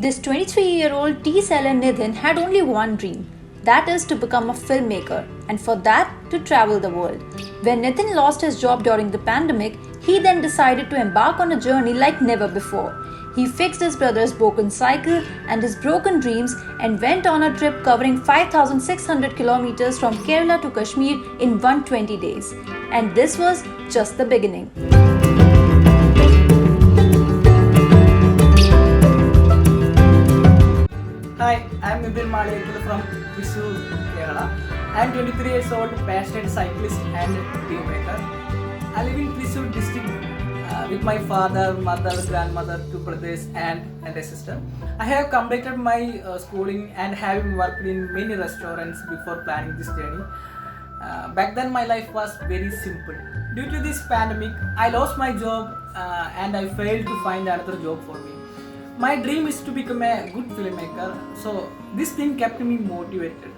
This 23-year-old T-Seller Nithin had only one dream, that is to become a filmmaker, and for that to travel the world. When Nithin lost his job during the pandemic, he then decided to embark on a journey like never before. He fixed his brother's broken cycle and his broken dreams and went on a trip covering 5,600 kilometers from Kerala to Kashmir in 120 days. And this was just the beginning. Hi, I'm Nithin Maliyakil from Thrissur, Kerala. I'm 23 years old, passionate cyclist and filmmaker. I live in Thrissur district with my father, mother, grandmother, two brothers and a sister. I have completed my schooling and having worked in many restaurants before planning this journey. Back then my life was very simple. Due to this pandemic, I lost my job and I failed to find another job for me. My dream is to become a good filmmaker, so this thing kept me motivated.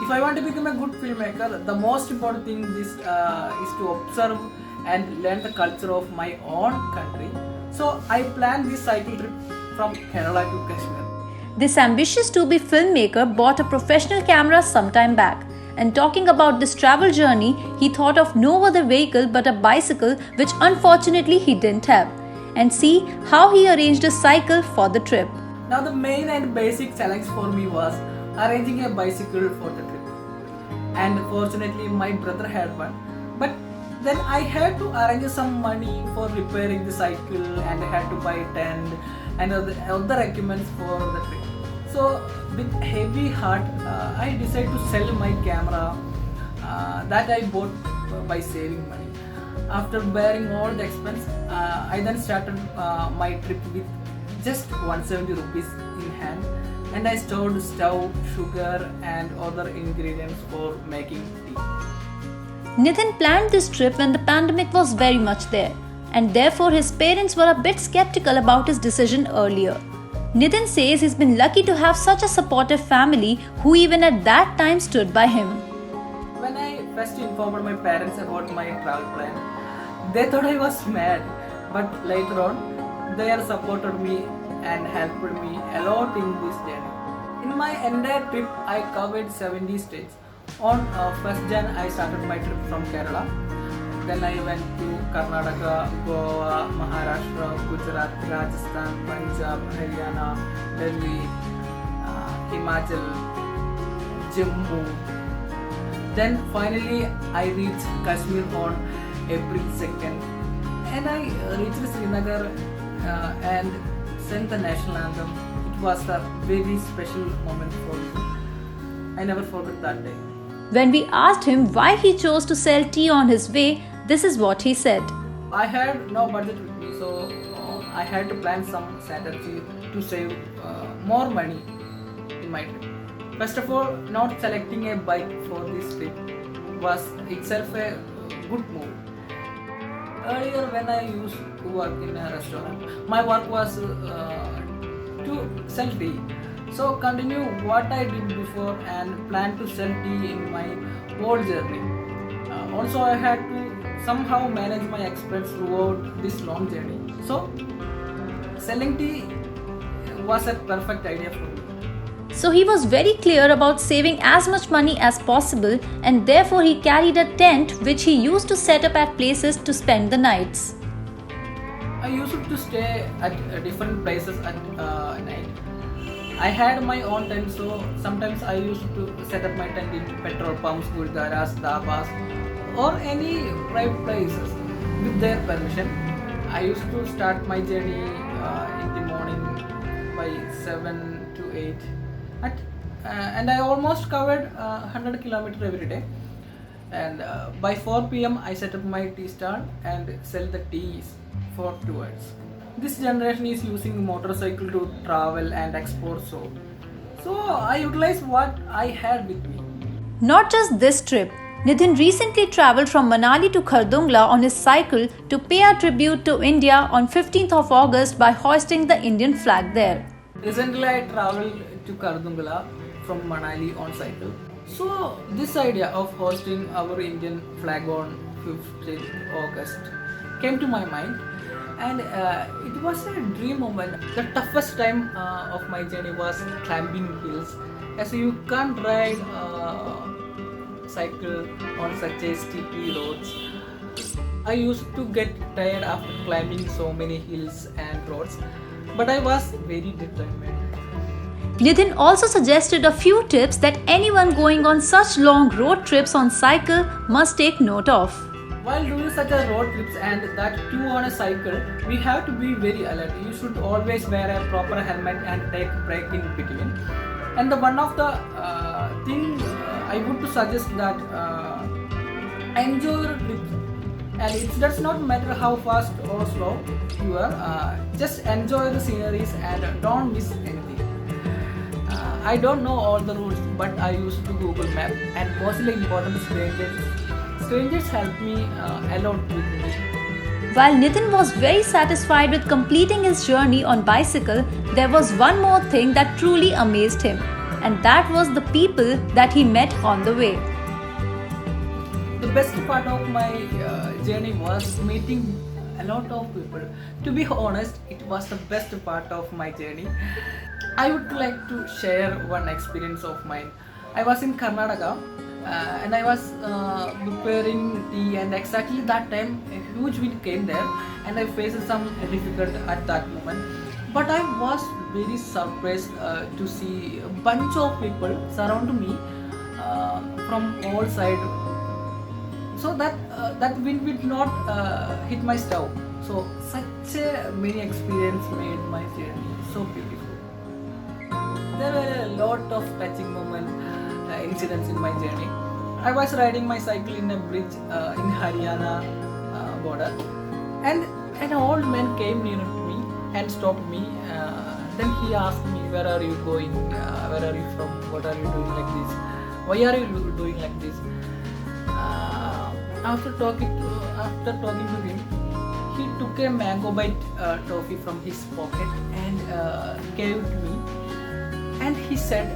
If I want to become a good filmmaker, the most important thing is to observe and learn the culture of my own country. So I planned this cycle trip from Kerala to Kashmir. This ambitious to-be filmmaker bought a professional camera some time back. And talking about this travel journey, he thought of no other vehicle but a bicycle, which unfortunately he didn't have. And see how he arranged a cycle for the trip. Now the main and basic challenge for me was arranging a bicycle for the trip. And fortunately my brother had one. But then I had to arrange some money for repairing the cycle and I had to buy tent and other equipments for the trip. So with heavy heart, I decided to sell my camera that I bought by saving money. After bearing all the expense, I then started my trip with just 170 rupees in hand, and I stored stove, sugar and other ingredients for making tea. Nithin planned this trip when the pandemic was very much there, and therefore his parents were a bit skeptical about his decision earlier. Nithin says he's been lucky to have such a supportive family who even at that time stood by him. When I first informed my parents about my travel plan, they thought I was mad, but later on, they have supported me and helped me a lot in this journey. In my entire trip, I covered 70 states. On 1st Jan, I started my trip from Kerala. Then I went to Karnataka, Goa, Maharashtra, Gujarat, Rajasthan, Punjab, Haryana, Delhi, Himachal, Jammu. Then finally I reached Kashmir on April 2nd and I reached Srinagar and sang the national anthem. It was a very special moment for me. I never forget that day. When we asked him why he chose to sell tea on his way, this is what he said. I had no budget with me, so I had to plan some strategy to save more money in my trip. First of all, not selecting a bike for this trip was itself a good move. Earlier when I used to work in a restaurant, my work was to sell tea. So continue what I did before and plan to sell tea in my whole journey. Also I had to somehow manage my expense throughout this long journey. So selling tea was a perfect idea for me. So he was very clear about saving as much money as possible, and therefore he carried a tent which he used to set up at places to spend the nights. I used to stay at different places at night. I had my own tent, so sometimes I used to set up my tent in petrol pumps, gurudwaras, dhabas or any private places with their permission. I used to start my journey in the morning by 7 to 8 and I almost covered 100 kilometers every day. And by 4 p.m. I set up my tea stall and sell the teas for tours. This generation is using motorcycle to travel and export, so I utilized what I had with me. Not just this trip, Nithin recently travelled from Manali to Khardungla on his cycle to pay a tribute to India on 15th of August by hoisting the Indian flag there. Recently I travelled to Khardungla from Manali on cycle. So this idea of hosting our Indian flag on 15th August came to my mind, and it was a dream moment. The toughest time of my journey was climbing hills, as you can't ride cycle on such a steepy roads. I used to get tired after climbing so many hills and roads, but I was very determined. Nitin also suggested a few tips that anyone going on such long road trips on cycle must take note of. While doing such a road trips and that too on a cycle, we have to be very alert. You should always wear a proper helmet and take a break in between. And the one of the thing I would to suggest that enjoy your trip, and it does not matter how fast or slow you are. Just enjoy the sceneries and don't miss anything. I don't know all the routes, but I used to Google Map, and mostly important strangers help me a lot with me. While Nitin was very satisfied with completing his journey on bicycle, there was one more thing that truly amazed him, and that was the people that he met on the way. The best part of my journey was meeting a lot of people. To be honest, it was the best part of my journey. I would like to share one experience of mine. I was in Karnataka and I was preparing tea, and exactly that time a huge wind came there and I faced some difficult at that moment. But I was very surprised to see a bunch of people surround me from all sides, so that wind did not hit my stove. So such a many experience made my journey so beautiful. There were a lot of touching moments, incidents in my journey. I was riding my cycle in a bridge in Haryana border, and an old man came near to me and stopped me. Then he asked me, "Where are you going? Where are you from? What are you doing like this? Why are you doing like this?" After talking to him, he took a mango bite toffee from his pocket and gave it to me. And he said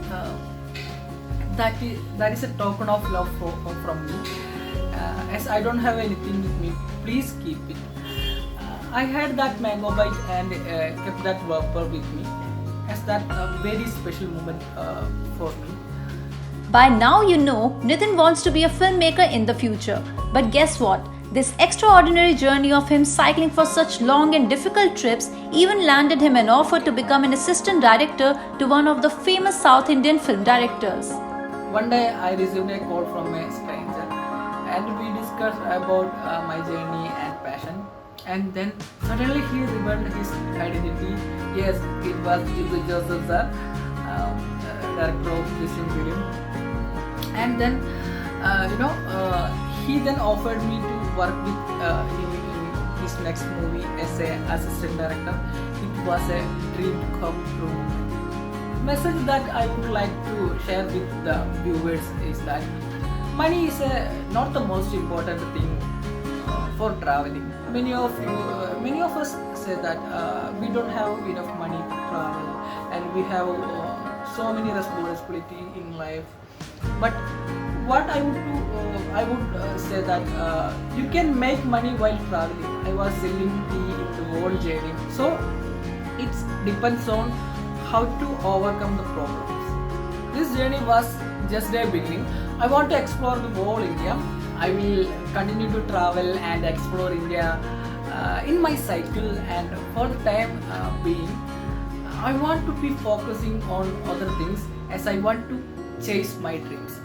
that is a token of love from me. As I don't have anything with me, please keep it. I had that mango bite and kept that wrapper with me, as that a very special moment for me. By now, you know Nitin wants to be a filmmaker in the future. But guess what? This extraordinary journey of him cycling for such long and difficult trips even landed him an offer to become an assistant director to one of the famous South Indian film directors. One day I received a call from a stranger and we discussed about my journey and passion. And then suddenly he revealed his identity. Yes, it was Jibu Joseph sir, director of this film. And then he then offered me to work with him in his next movie as an assistant director. It was a dream come true. Message that I would like to share with the viewers is that money is not the most important thing for traveling. Many of us say that we don't have enough money to travel, and we have so many responsibility in life. But what I would say that you can make money while traveling. I was selling tea in the whole journey, so it depends on how to overcome the problems. This journey was just a beginning. I want to explore the whole India. I will continue to travel and explore India in my cycle, and for the time being, I want to be focusing on other things as I want to chase my dreams.